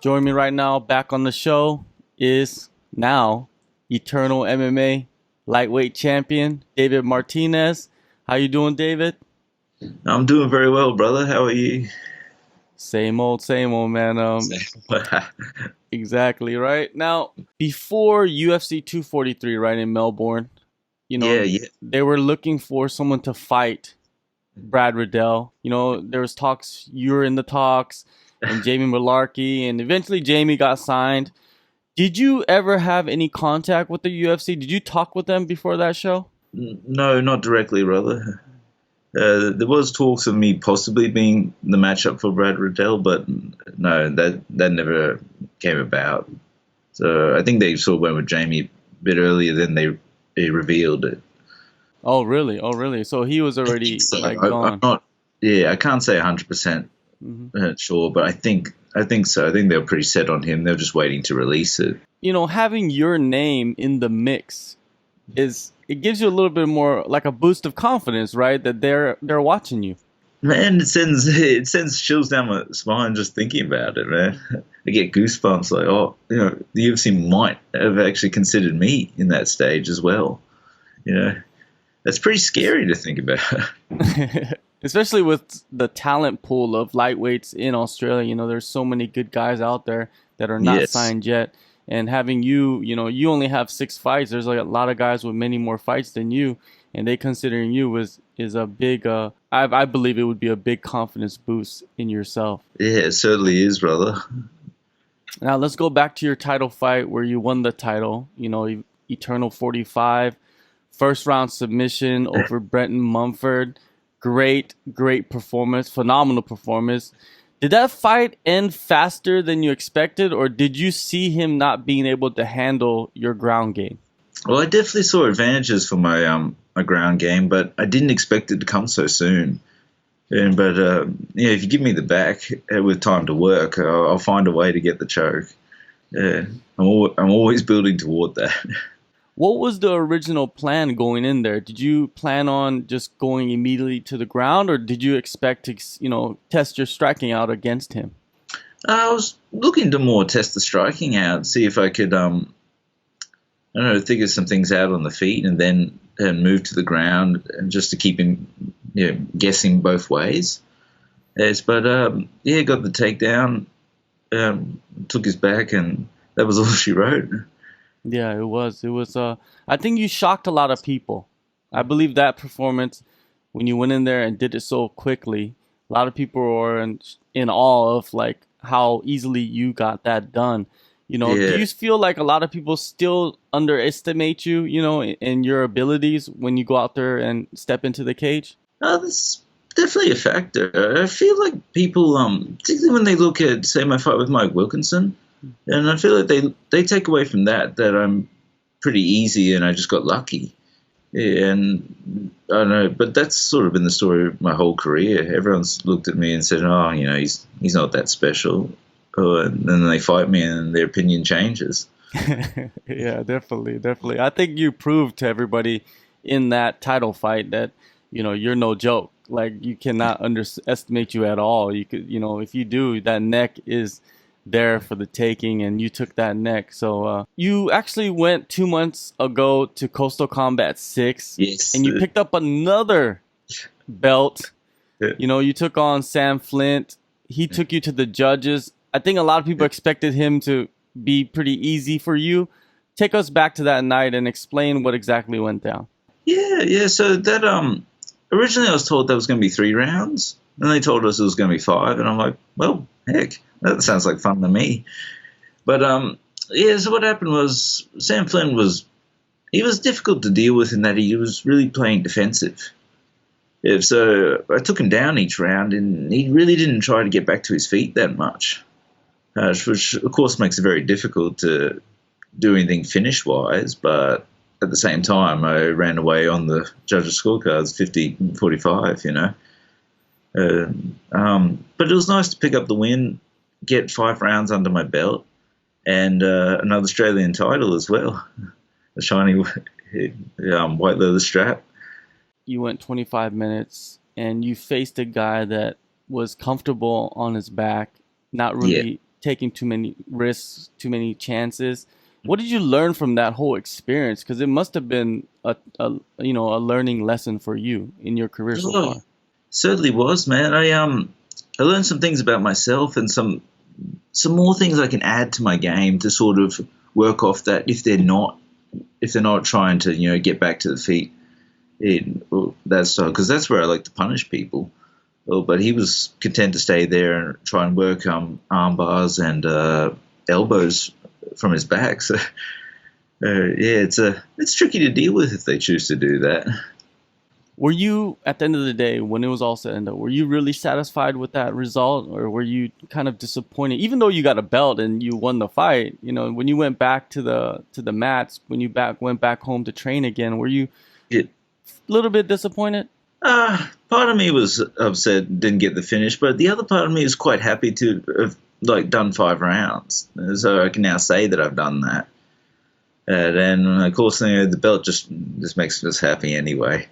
Joining me right now, back on the show, is now Eternal MMA lightweight champion David Martinez. How you doing, David? I'm doing very well, brother. How are you? Same old, man. Yeah, Exactly right. Now, before UFC 243, right in Melbourne, yeah. they were looking for someone to fight Brad Riddell. There was talks. You were in the talks, and Jamie Malarkey, and eventually Jamie got signed. Did you ever have any contact with the UFC? Did you talk with them before that show? No, not directly, brother. There was talks of me possibly being the matchup for Brad Riddell, but no, that never came about. So I think they sort of went with Jamie a bit earlier than they revealed it. Oh, really? Oh, really? So he was I think already so. like I'm gone. not. Yeah, I can't say 100% hmm sure, but I think so. I think they were pretty set on him. They were just waiting to release it. Having your name in the mix it gives you a little bit more like a boost of confidence, right? That they're watching you. Man, it sends chills down my spine just thinking about it, man. I get goosebumps like, oh, the UFC might have actually considered me in that stage as well. You know, that's pretty scary to think about. Especially with the talent pool of lightweights in Australia. There's so many good guys out there that are not Yes. signed yet. And having you only have 6 fights. There's like a lot of guys with many more fights than you, and they considering you is a big. I believe it would be a big confidence boost in yourself. Yeah, it certainly is, brother. Now let's go back to your title fight where you won the title. Eternal 45, first round submission over Brenton Mumford. Great performance, phenomenal performance. Did that fight end faster than you expected, or did you see him not being able to handle your ground game? Well, I definitely saw advantages for my ground game, but I didn't expect it to come so soon. But if you give me the back with time to work, I'll find a way to get the choke. Yeah, I'm always building toward that. What was the original plan going in there? Did you plan on just going immediately to the ground, or did you expect to, test your striking out against him? I was looking to more test the striking out, see if I could, I don't know, figure some things out on the feet, and then move to the ground, and just to keep him, guessing both ways. Yes, but got the takedown, took his back, and that was all she wrote. Yeah, it was. It was. I think you shocked a lot of people. I believe that performance, when you went in there and did it so quickly, a lot of people were in awe of like how easily you got that done. Do Yeah, you feel like a lot of people still underestimate you, in your abilities when you go out there and step into the cage? that's definitely a factor. I feel like people, particularly when they look at, say, my fight with Mike Wilkinson, and I feel like they take away from that I'm pretty easy and I just got lucky. Yeah, and I don't know, but that's sort of been the story of my whole career. Everyone's looked at me and said, "Oh, he's not that special," and then they fight me, and their opinion changes. Yeah, definitely. I think you proved to everybody in that title fight that you're no joke. Like you cannot underestimate you at all. You could, if you do, that neck is there for the taking, and you took that neck. So you actually went 2 months ago to Coastal Combat 6, Yes, and you picked up another belt. uh, You took on Sam Flint. He took you to the judges. I think a lot of people expected him to be pretty easy for you. Take us back to that night and explain what exactly went down. yeah. So that originally I was told that was going to be 3 rounds, and they told us it was going to be 5, and I'm like, well, heck, that sounds like fun to me. But so what happened was Sam Flynn was difficult to deal with in that he was really playing defensive. Yeah, so I took him down each round, and he really didn't try to get back to his feet that much, which of course makes it very difficult to do anything finish wise. But at the same time, I ran away on the judges' scorecards 50-45, But it was nice to pick up the win, get 5 rounds under my belt, and another Australian title as well, a shiny white leather strap. You went 25 minutes and you faced a guy that was comfortable on his back, not Yeah, really taking too many risks, too many chances. What did you learn from that whole experience? Because it must have been a learning lesson for you in your career so Oh, far. certainly was, man. I learned some things about myself and some more things I can add to my game to sort of work off that if they're not trying to get back to the feet in that style, because that's where I like to punish people. Well, but he was content to stay there and try and work arm bars and elbows from his back. So yeah, it's tricky to deal with if they choose to do that. Were you, at the end of the day, when it was all said and done, were you really satisfied with that result, or were you kind of disappointed? Even though you got a belt and you won the fight, when you went back to the mats, when you went back home to train again, were you Yeah. a little bit disappointed? Part of me was upset didn't get the finish, but the other part of me is quite happy to have done 5 rounds. So I can now say that I've done that. And of course, the belt just makes us happy anyway.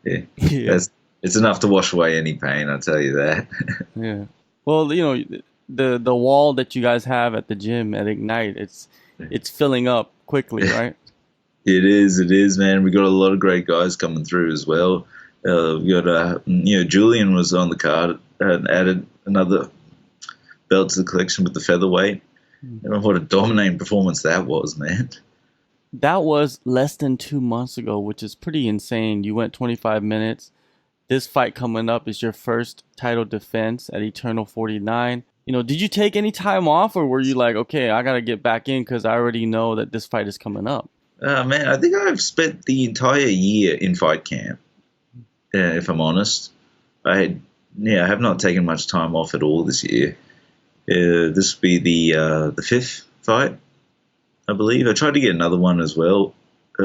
Yeah. Yeah. It's enough to wash away any pain, I'll tell you that. Yeah. Well, the wall that you guys have at the gym at Ignite, it's filling up quickly, right? It is, man. We got a lot of great guys coming through as well. We got, Julian was on the card and added another belt to the collection with the featherweight. And what a dominating performance that was, man. That was less than 2 months ago, which is pretty insane. You went 25 minutes. This fight coming up is your first title defense at Eternal 49. Did you take any time off, or were you like, okay, I got to get back in because I already know that this fight is coming up? Man, I think I've spent the entire year in fight camp, if I'm honest. I have not taken much time off at all this year. This will be the fifth fight, I believe. I tried to get another one as well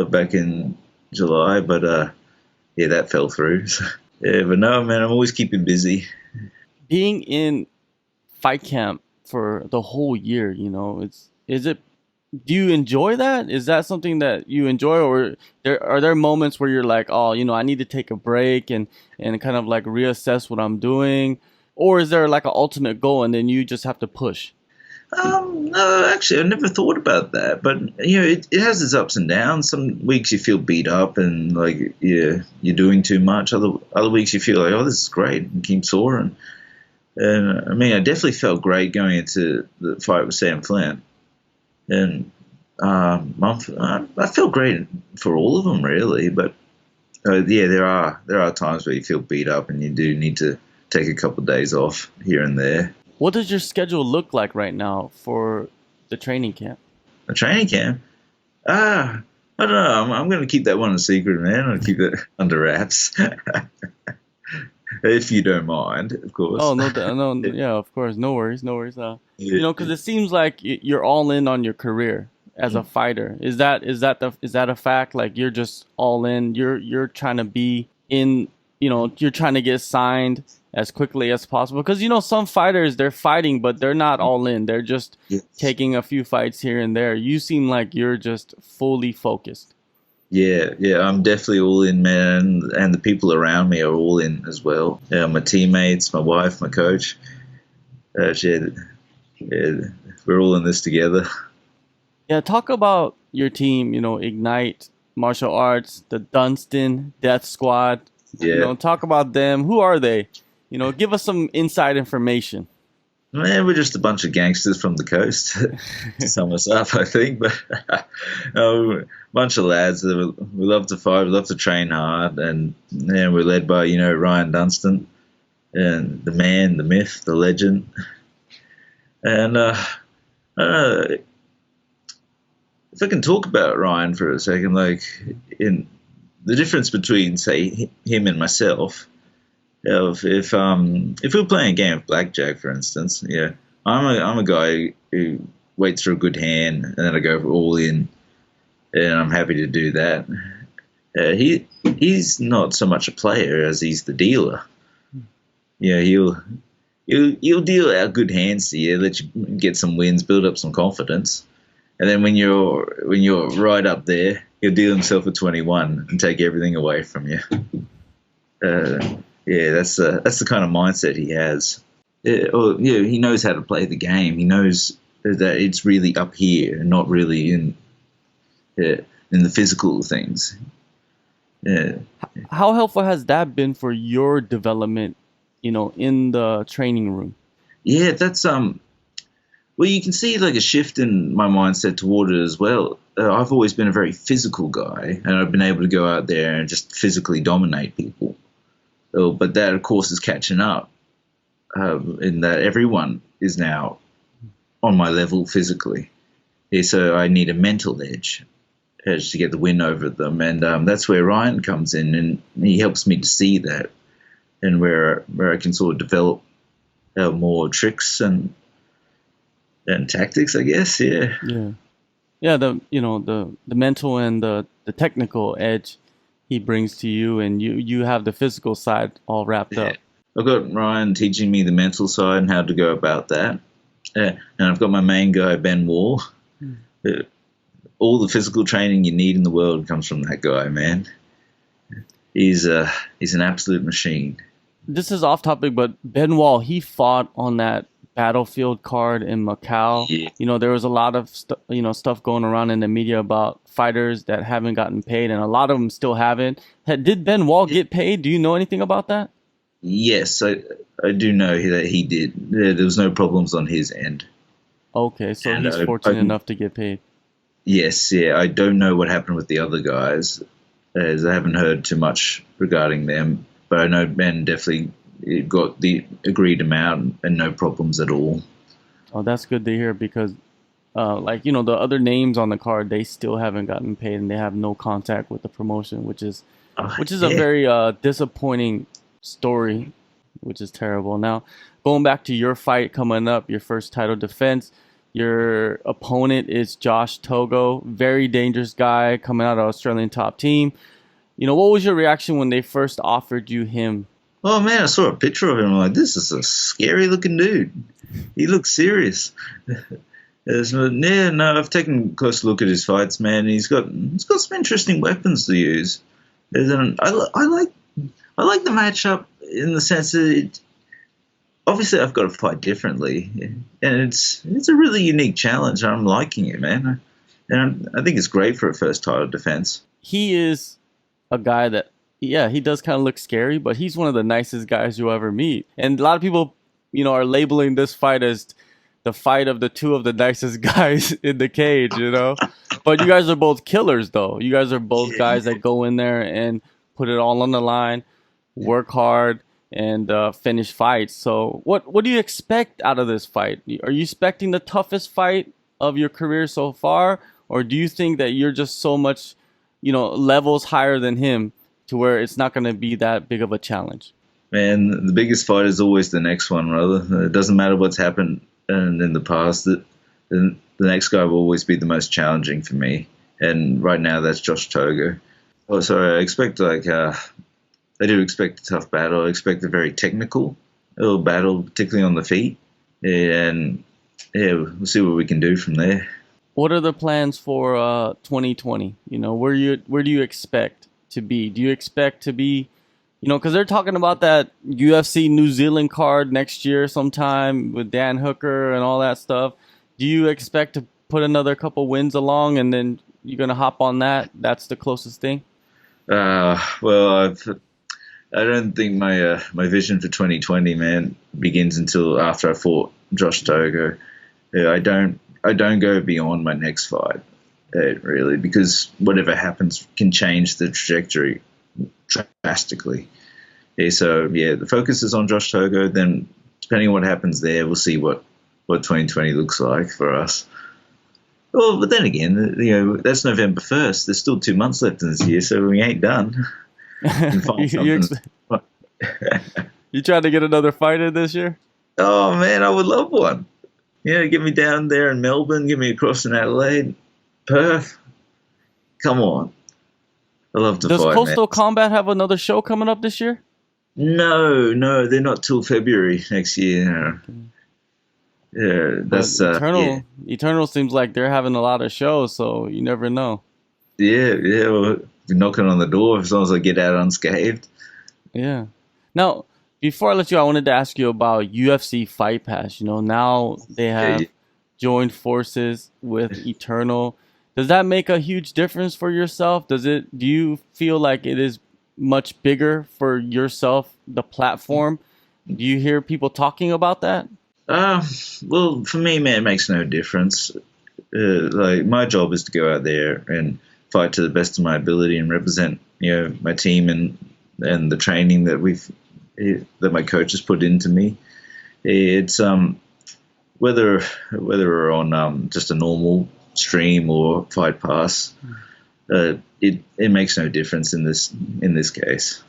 back in July, but that fell through. Yeah, but no, man, I'm always keeping busy. Being in fight camp for the whole year, do you enjoy that? Is that something that you enjoy, or are there moments where you're like, oh, I need to take a break and kind of like reassess what I'm doing, or is there like an ultimate goal and then you just have to push? No, actually, I never thought about that. But it has its ups and downs. Some weeks you feel beat up and like you're doing too much. Other weeks you feel like, oh, this is great, and keep soaring. And I mean, I definitely felt great going into the fight with Sam Flint, and I felt great for all of them really. But there are times where you feel beat up and you do need to take a couple of days off here and there. What does your schedule look like right now for the training camp? A training camp? I don't know. I'm going to keep that one a secret, man. I'll keep it under wraps. If you don't mind, of course. Oh, no, yeah, of course. No worries. Because it seems like you're all in on your career as a fighter. Is that a fact? Like you're just all in. You're trying to be in. You're trying to get signed as quickly as possible, because some fighters, they're fighting but they're not all in. They're just taking a few fights here and there. You seem like you're just fully focused. Yeah, I'm definitely all in, man, and the people around me are all in as well. My teammates, my wife, my coach. We're all in this together. Yeah, talk about your team. Ignite Martial Arts, the Dunstan Death Squad. Yeah. Talk about them. Who are they? Give us some inside information. Man, we're just a bunch of gangsters from the coast, to sum us up, I think. But a bunch of lads. We love to fight, we love to train hard, and we're led by Ryan Dunstan, and the man, the myth, the legend. And I don't know, if I can talk about Ryan for a second, like in the difference between, say, him and myself. If we were playing a game of blackjack, for instance, I'm a guy who waits for a good hand and then I go all in, and I'm happy to do that. He's not so much a player as he's the dealer. He'll deal out good hands to you, let you get some wins, build up some confidence, and then when you're right up there, he'll deal himself a 21 and take everything away from you. That's the kind of mindset he has. he knows how to play the game. He knows that it's really up here and not really in the physical things. Yeah. How helpful has that been for your development, in the training room? Yeah, that's well, you can see like a shift in my mindset toward it as well. I've always been a very physical guy, and I've been able to go out there and just physically dominate people. But that, of course, is catching up in that everyone is now on my level physically. Yeah, so I need a mental edge to get the win over them, and that's where Ryan comes in, and he helps me to see that, and where I can sort of develop more tricks and tactics, I guess. Yeah. Yeah. The mental and the technical edge he brings to you, and you have the physical side all wrapped up. I've got Ryan teaching me the mental side and how to go about that, and I've got my main guy Ben Wall. All the physical training you need in the world comes from that guy, man. He's an absolute machine. This is off topic, but Ben Wall, he fought on that Battlefield card in Macau. Yeah. There was a lot of stuff going around in the media about fighters that haven't gotten paid, and a lot of them still haven't. Did Ben Wall get paid? Do you know anything about that? Yes, I do know that he did. There was no problems on his end. Okay, so he's fortunate enough to get paid. Yes, yeah. I don't know what happened with the other guys, as I haven't heard too much regarding them. But I know Ben definitely got the agreed amount and no problems at all. Oh, that's good to hear, because the other names on the card, they still haven't gotten paid, and they have no contact with the promotion, which is a very disappointing story, which is terrible. Now, going back to your fight coming up, your first title defense, your opponent is Josh Togo, very dangerous guy coming out of Australian top team. What was your reaction when they first offered you him? Oh man, I saw a picture of him. I'm like, this is a scary looking dude. He looks serious. I've taken a close look at his fights, man. He's got some interesting weapons to use. I like the matchup in the sense that obviously I've got to fight differently, and it's a really unique challenge. I'm liking it, man, and I think it's great for a first title defense. He is a guy that, he does kind of look scary, but he's one of the nicest guys you'll ever meet. And a lot of people, are labeling this fight as the fight of the two of the nicest guys in the cage, But you guys are both killers, though. You guys are both guys that go in there and put it all on the line, work hard, and finish fights. So what do you expect out of this fight? Are you expecting the toughest fight of your career so far? Or do you think that you're just so much, levels higher than him to where it's not going to be that big of a challenge? Man, the biggest fight is always the next one, brother. It doesn't matter what's happened in the past. The next guy will always be the most challenging for me. And right now, that's Josh Togo. Oh, sorry, I expect I do expect a tough battle. I expect a very technical battle, particularly on the feet. And we'll see what we can do from there. What are the plans for 2020? Where do you expect to be? Do you expect to be, because they're talking about that UFC New Zealand card next year sometime with Dan Hooker and all that stuff. Do you expect to put another couple wins along, and then you're going to hop on that? That's the closest thing? Well, I don't think my vision for 2020, man, begins until after I fought Josh Togo. I don't go beyond my next fight, really, because whatever happens can change the trajectory drastically. The focus is on Josh Togo. Then, depending on what happens there, we'll see what 2020 looks like for us. Well, but then again, that's November 1st. There's still 2 months left in this year, so we ain't done. You trying to get another fight in this year? Oh man, I would love one. Get me down there in Melbourne, get me across in Adelaide, Perth. Come on, I love to fight. Does Coastal Combat have another show coming up this year? No, they're not till February next year. Yeah, that's Eternal seems like they're having a lot of shows, so you never know. Yeah. Well, knocking on the door as long as I get out unscathed. Yeah. Now, Before I let you, I wanted to ask you about UFC Fight Pass. You know, now they have Yeah, joined forces with Eternal. Does that make a huge difference for yourself? Do you feel like it is much bigger for yourself, the platform? Do you hear people talking about that? Uh, well, for me, man, it makes no difference. Like my job is to go out there and fight to the best of my ability and represent, my team and the training that my coach has put into me. It's whether we're on just a normal stream or Fight Pass, it makes no difference in this case.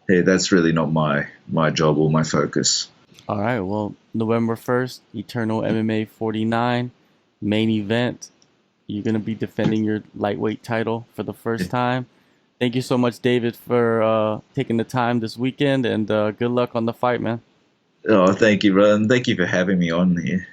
Hey, that's really not my job or my focus. All right. Well, November 1st, Eternal MMA 49 main event. You're going to be defending your lightweight title for the first time. Thank you so much, David, for taking the time this weekend, and good luck on the fight, man. Oh, thank you, brother. And thank you for having me on here.